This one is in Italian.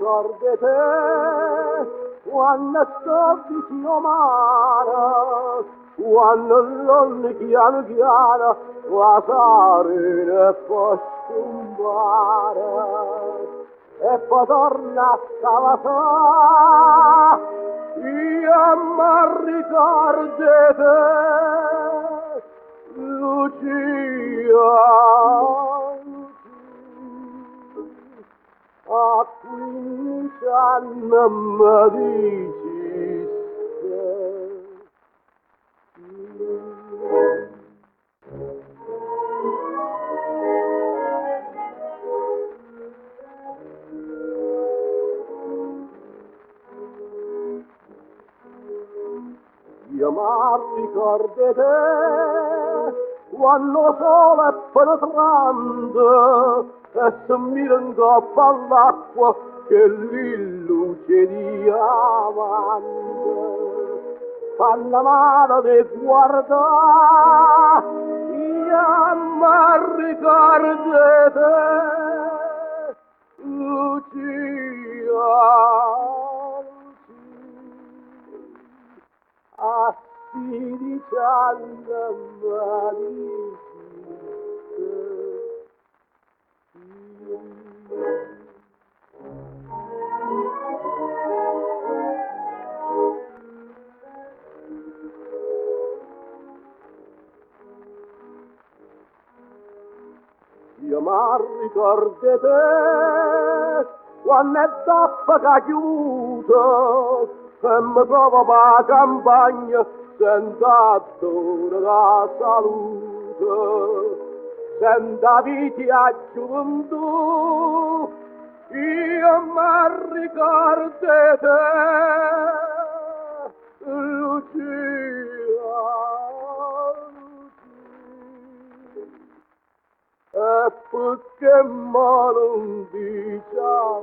ricordi te, quando sto vicino mare, quando l'onde chiano chiano, la sarina e poi scompare, e poi torna a Salasà, io mi ricordo te, Lucia. A 15 anni mi dici io mi ricordo te quando sole è penetrante e si mira in coppa all'acqua che lì luce diamante fanno male di guardare io mi ricordo te Lucia a 16 anni io mi ricordo te quando è tappa che ha chiuso e mi trovo per la campagna senza attore la salute senza vita a gioventù io mi ricordo te Lucia e perché non diciamo